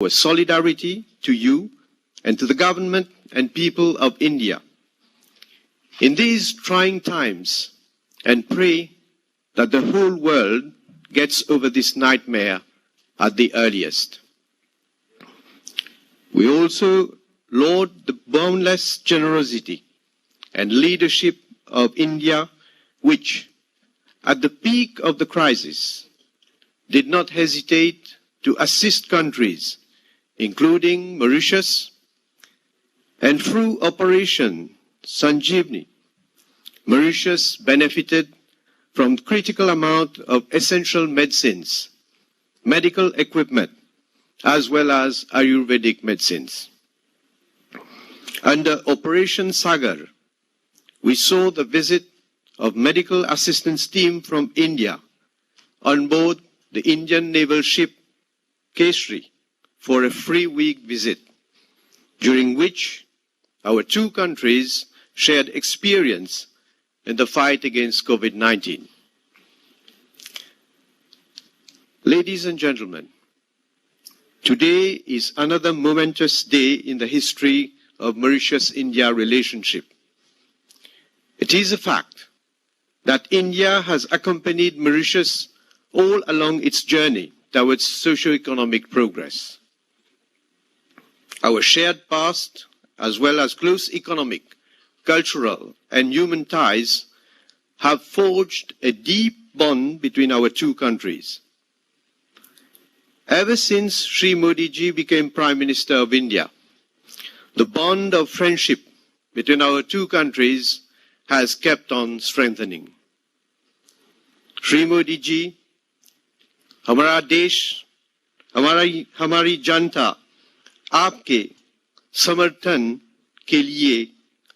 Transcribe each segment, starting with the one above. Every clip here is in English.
our solidarity to you and to the government and people of India in these trying times, and pray that the whole world gets over this nightmare at the earliest. We also laud the boundless generosity and leadership of India, which, at the peak of the crisis, did not hesitate to assist countries, including Mauritius, and through Operation Sanjeevani, Mauritius benefited from critical amount of essential medicines, medical equipment, as well as Ayurvedic medicines. Under Operation Sagar, we saw the visit of medical assistance team from India on board the Indian naval ship Kesari for a 3-week visit, during which our two countries shared experience in the fight against COVID-19. Ladies and gentlemen, today is another momentous day in the history of Mauritius-India relationship. It is a fact that India has accompanied Mauritius all along its journey towards socio-economic progress. Our shared past, as well as close economic, cultural, and human ties, have forged a deep bond between our two countries. Ever since Sri Modi ji became Prime Minister of India, the bond of friendship between our two countries has kept on strengthening. Sri Modi ji, हमारा देश, हमारी जनता आपके समर्थन के लिए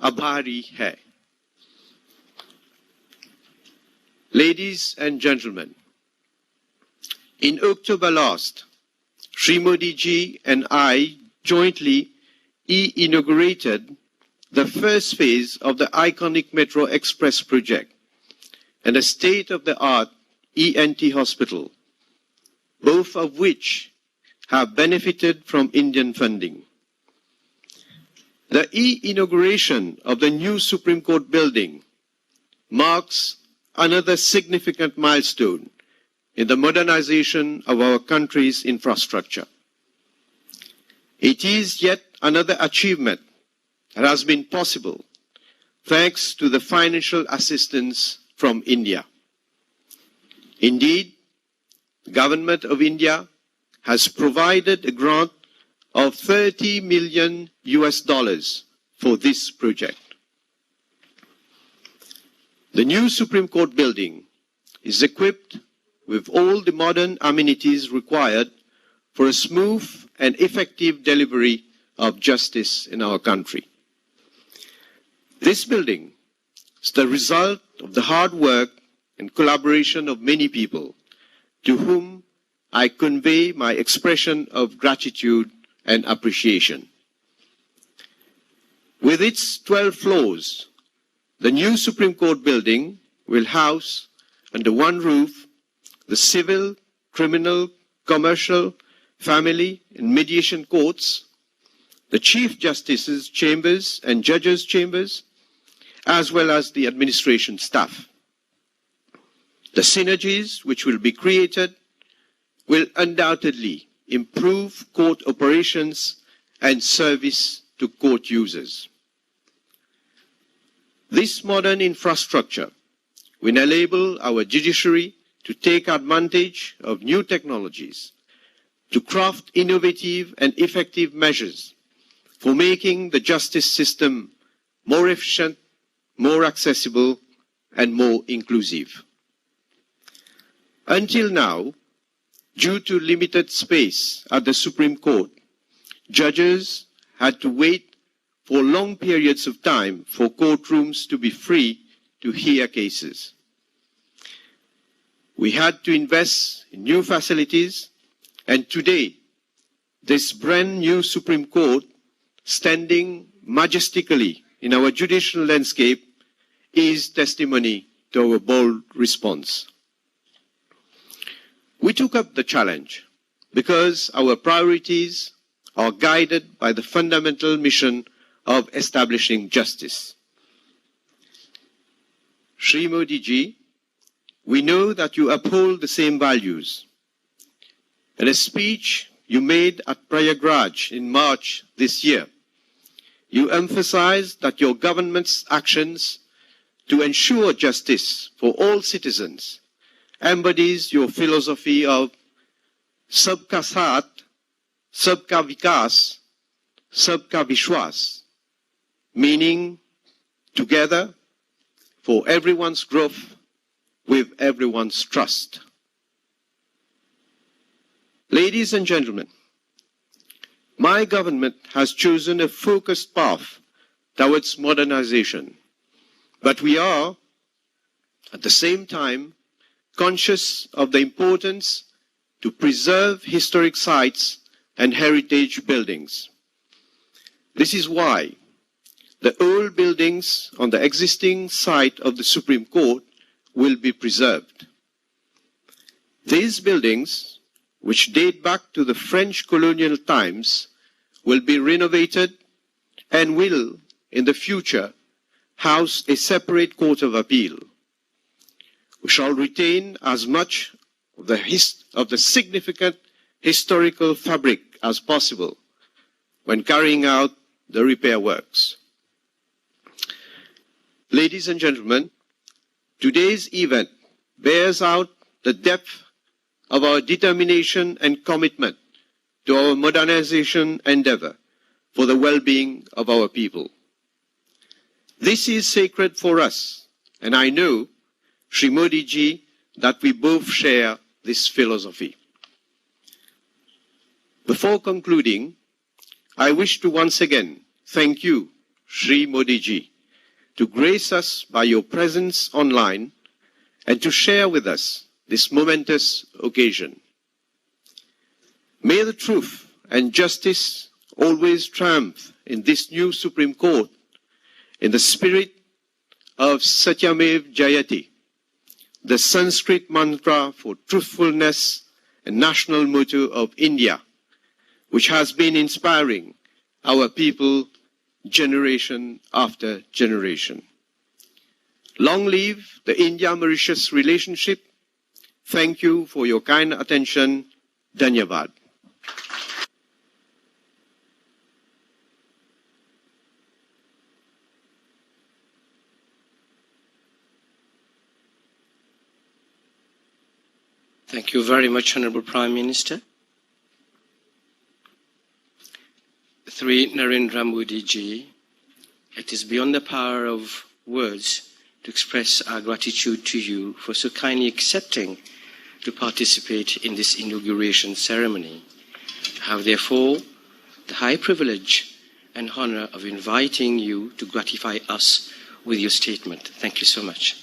आभारी है. Ladies and gentlemen, in October last, Sri Modi ji and I jointly inaugurated the first phase of the iconic Metro Express project and a state-of-the-art ENT hospital, both of which have benefited from Indian funding. The inauguration of the new Supreme Court building marks another significant milestone in the modernization of our country's infrastructure. It is yet another achievement that has been possible thanks to the financial assistance from India. Indeed, the Government of India has provided a grant of $30 million for this project. The new Supreme Court building is equipped with all the modern amenities required for a smooth and effective delivery of justice in our country. This building is the result of the hard work and collaboration of many people, to whom I convey my expression of gratitude and appreciation. With its 12 floors, the new Supreme Court building will house under one roof the civil, criminal, commercial, family, and mediation courts, the Chief Justice's chambers and judges' chambers, as well as the administration staff. The synergies which will be created will undoubtedly improve court operations and service to court users. This modern infrastructure will enable our judiciary to take advantage of new technologies, to craft innovative and effective measures for making the justice system more efficient, more accessible, and more inclusive. Until now, due to limited space at the Supreme Court, judges had to wait for long periods of time for courtrooms to be free to hear cases. We had to invest in new facilities, and today, this brand new Supreme Court, standing majestically in our judicial landscape, is testimony to our bold response. We took up the challenge because our priorities are guided by the fundamental mission of establishing justice. Shri Modi ji, we know that you uphold the same values. In a speech you made at Prayagraj in March this year, you emphasized that your government's actions to ensure justice for all citizens embodies your philosophy of Sabka Saath, Sabka Vikas, Sabka Vishwas, meaning together for everyone's growth with everyone's trust. Ladies and gentlemen, my government has chosen a focused path towards modernization, but we are, at the same time, conscious of the importance to preserve historic sites and heritage buildings. This is why the old buildings on the existing site of the Supreme Court will be preserved. These buildings, which date back to the French colonial times, will be renovated and will, in the future, house a separate Court of Appeal. We shall retain as much of the significant historical fabric as possible when carrying out the repair works. Ladies and gentlemen, today's event bears out the depth of our determination and commitment to our modernization endeavor for the well-being of our people. This is sacred for us, and I know, Shri Modi ji, that we both share this philosophy. Before concluding, I wish to once again thank you, Shri Modi ji, to grace us by your presence online and to share with us this momentous occasion. May the truth and justice always triumph in this new Supreme Court in the spirit of Satyamev Jayati, the Sanskrit mantra for truthfulness and national motto of India, which has been inspiring our people generation after generation. Long live the India-Mauritius relationship. Thank you for your kind attention. Dhanyavad. Thank you very much, Honorable Prime Minister. Shri Narendra Modi ji, it is beyond the power of words to express our gratitude to you for so kindly accepting to participate in this inauguration ceremony. I have therefore the high privilege and honor of inviting you to gratify us with your statement. Thank you so much.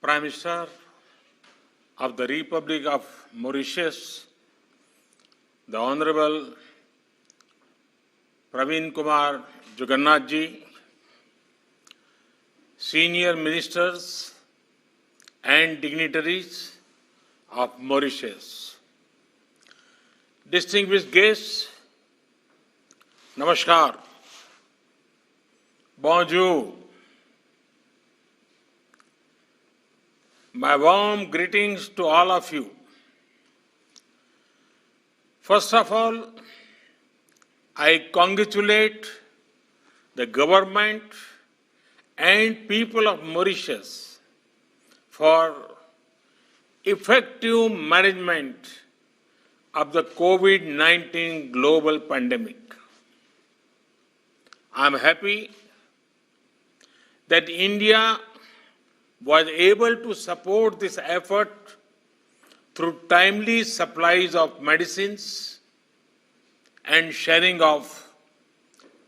Prime Minister of the Republic of Mauritius, the Honorable Praveen Kumar Jugnauth ji, senior ministers and dignitaries of Mauritius, distinguished guests, Namaskar, Bonjour. My warm greetings to all of you. First of all, I congratulate the government and people of Mauritius for effective management of the COVID-19 global pandemic. I am happy that India was able to support this effort through timely supplies of medicines and sharing of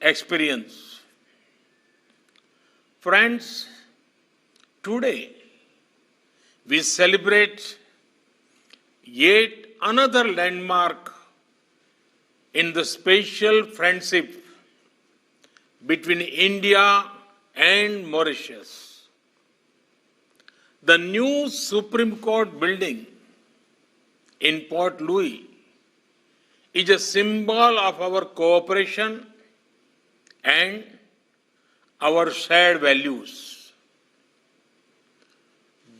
experience. Friends, today we celebrate yet another landmark in the special friendship between India and Mauritius. The new Supreme Court building in Port Louis is a symbol of our cooperation and our shared values.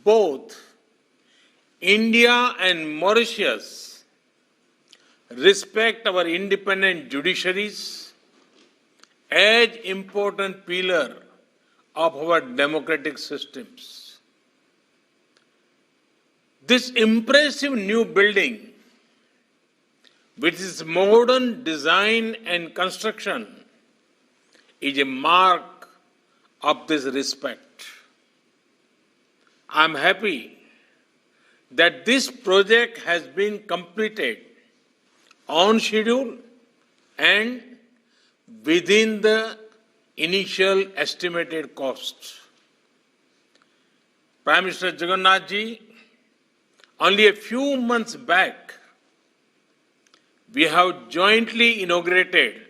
Both India and Mauritius respect our independent judiciaries as important pillar of our democratic systems. This impressive new building, with its modern design and construction, is a mark of this respect. I am happy that this project has been completed on schedule and within the initial estimated cost. Prime Minister Jugnauth ji, only a few months back, we have jointly inaugurated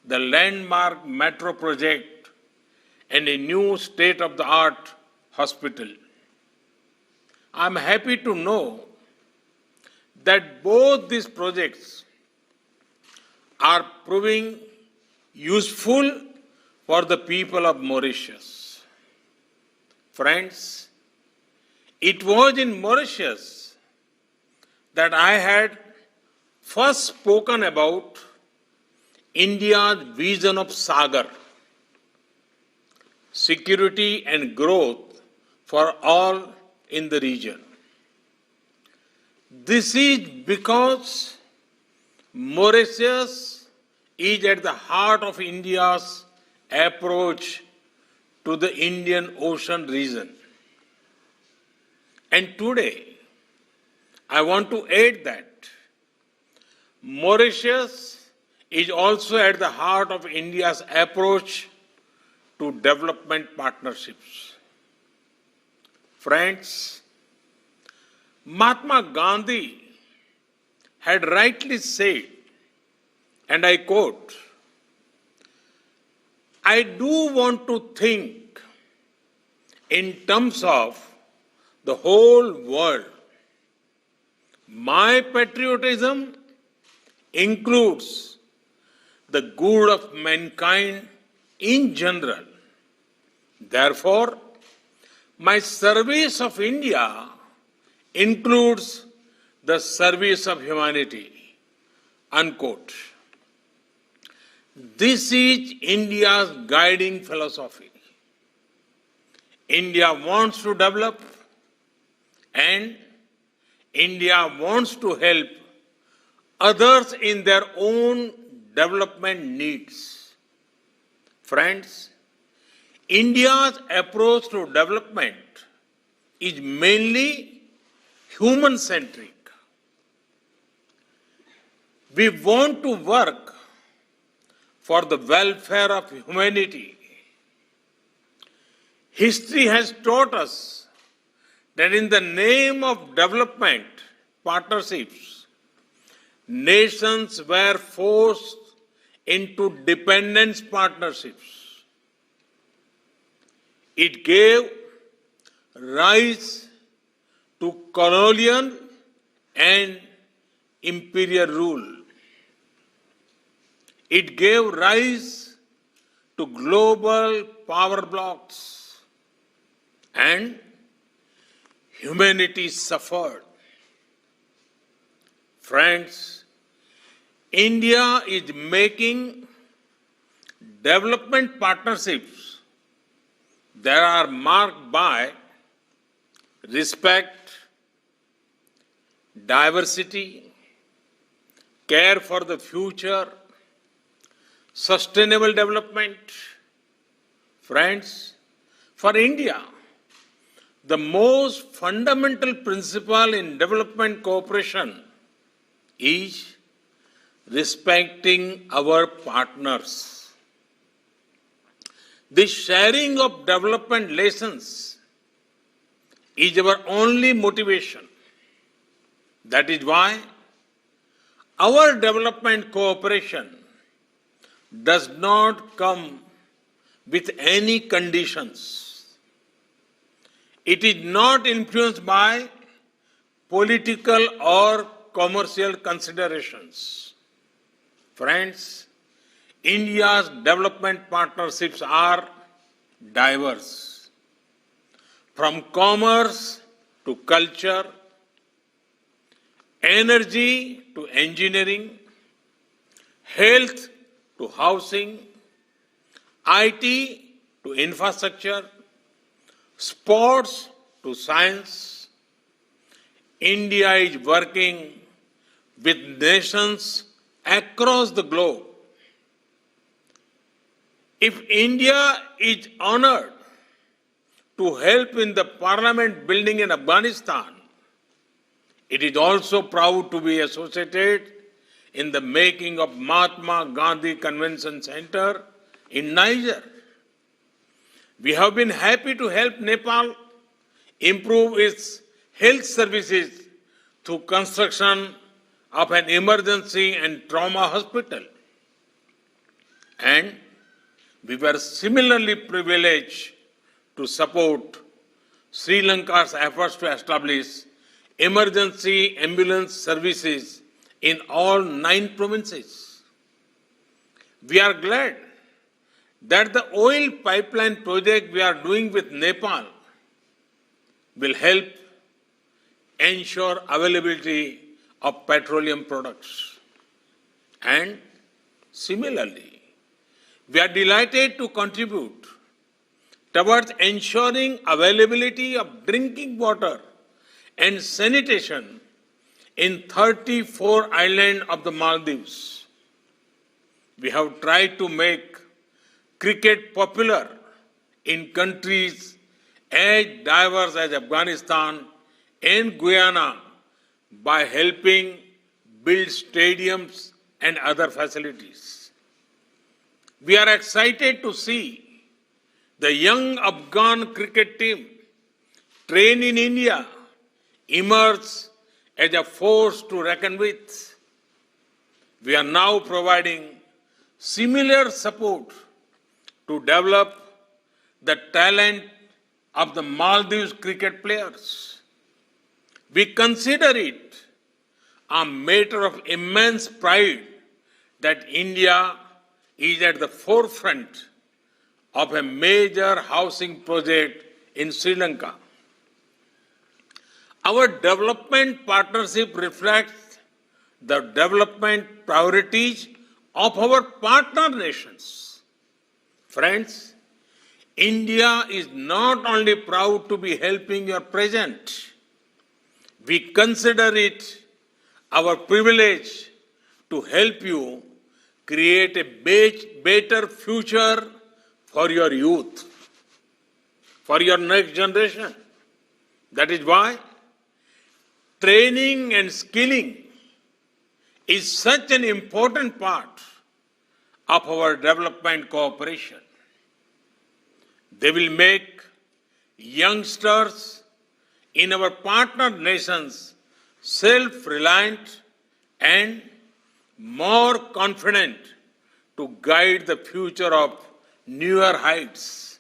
the landmark metro project and a new state-of-the-art hospital. I am happy to know that both these projects are proving useful for the people of Mauritius. Friends, it was in Mauritius that I had first spoken about India's vision of Sagar, security and growth for all in the region. This is because Mauritius is at the heart of India's approach to the Indian Ocean region. And today, I want to add that Mauritius is also at the heart of India's approach to development partnerships. Friends, Mahatma Gandhi had rightly said, and I quote, "I do want to think in terms of the whole world. My patriotism includes the good of mankind in general. Therefore, my service of India includes the service of humanity." Unquote. This is India's guiding philosophy. India wants to develop and India wants to help others in their own development needs. Friends, India's approach to development is mainly human-centric. We want to work for the welfare of humanity. History has taught us that in the name of development partnerships, nations were forced into dependence partnerships. It gave rise to colonial and imperial rule. It gave rise to global power blocks, and humanity suffered. Friends, India is making development partnerships that are marked by respect, diversity, care for the future, sustainable development. Friends, for India, the most fundamental principle in development cooperation is respecting our partners. The sharing of development lessons is our only motivation. That is why our development cooperation does not come with any conditions. It is not influenced by political or commercial considerations. Friends, India's development partnerships are diverse, from commerce to culture, energy to engineering, health to housing, IT to infrastructure, sports to science. India is working with nations across the globe. If India is honored to help in the parliament building in Afghanistan, it is also proud to be associated in the making of Mahatma Gandhi Convention Center in Niger. We have been happy to help Nepal improve its health services through construction of an emergency and trauma hospital. And we were similarly privileged to support Sri Lanka's efforts to establish emergency ambulance services in all 9 provinces. We are glad that the oil pipeline project we are doing with Nepal will help ensure availability of petroleum products. And similarly, we are delighted to contribute towards ensuring availability of drinking water and sanitation in 34 islands of the Maldives. We have tried to make cricket popular in countries as diverse as Afghanistan and Guyana by helping build stadiums and other facilities. We are excited to see the young Afghan cricket team trained in India emerge as a force to reckon with. We are now providing similar support to develop the talent of the Maldives cricket players. We consider it a matter of immense pride that India is at the forefront of a major housing project in Sri Lanka. Our development partnership reflects the development priorities of our partner nations. Friends, India is not only proud to be helping your present, we consider it our privilege to help you create a better future for your youth, for your next generation. That is why training and skilling is such an important part of our development cooperation. They will make youngsters in our partner nations self-reliant and more confident to guide the future of newer heights.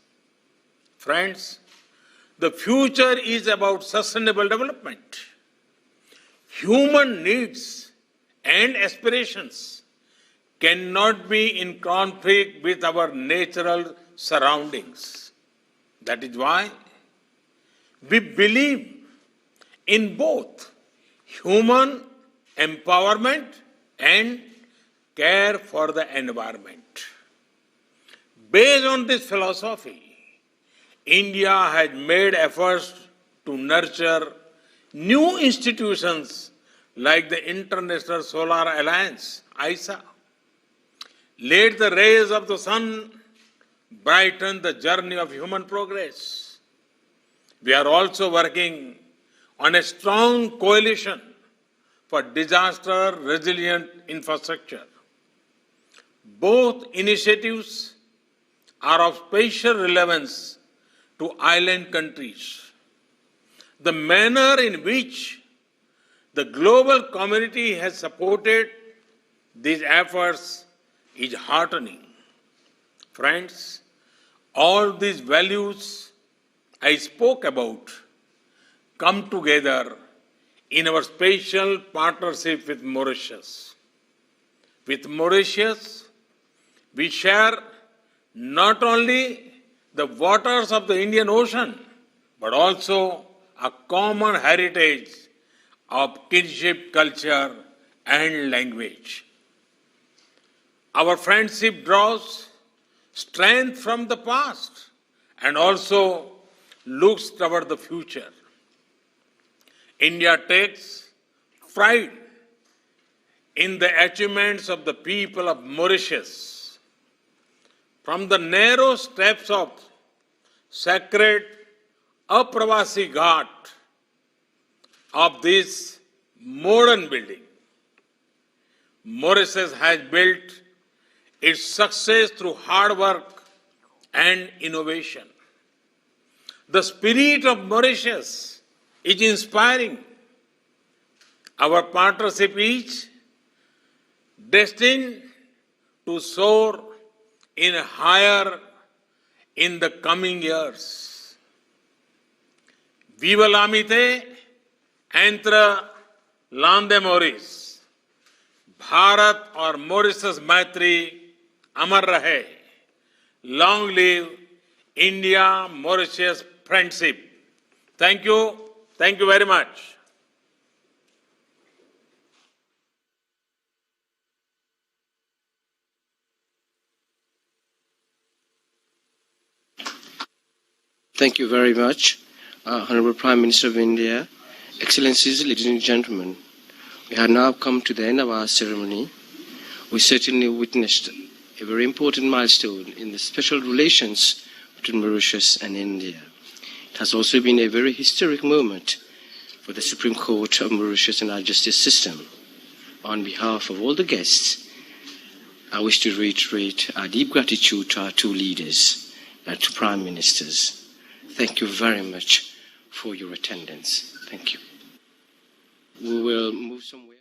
Friends, the future is about sustainable development. Human needs and aspirations cannot be in conflict with our natural surroundings. That is why we believe in both human empowerment and care for the environment. Based on this philosophy, India has made efforts to nurture new institutions like the International Solar Alliance, ISA. Let the rays of the sun brighten the journey of human progress. We are also working on a strong coalition for disaster-resilient infrastructure. Both initiatives are of special relevance to island countries. The manner in which the global community has supported these efforts is heartening. Friends, all these values I spoke about come together in our special partnership with Mauritius. With Mauritius, we share not only the waters of the Indian Ocean, but also a common heritage of kinship, culture, and language. Our friendship draws strength from the past and also looks toward the future. India takes pride in the achievements of the people of Mauritius. From the narrow steps of sacred Apravasi Ghat of this modern building, Mauritius has built its success through hard work and innovation. The spirit of Mauritius is inspiring. Our partnership is destined to soar in higher in the coming years. Viva l'amitié entre l'Inde Maurice. Bharat और Mauritius मैत्री अमर रहे. Long live India-Mauritius friendship. Thank you. Thank you very much. Thank you very much, Honorable Prime Minister of India. Excellencies, ladies and gentlemen, we have now come to the end of our ceremony. We certainly witnessed a very important milestone in the special relations between Mauritius and India. It has also been a very historic moment for the Supreme Court of Mauritius and our justice system. On behalf of all the guests, I wish to reiterate our deep gratitude to our two leaders, our two prime ministers. Thank you very much for your attendance. Thank you. We will move somewhere.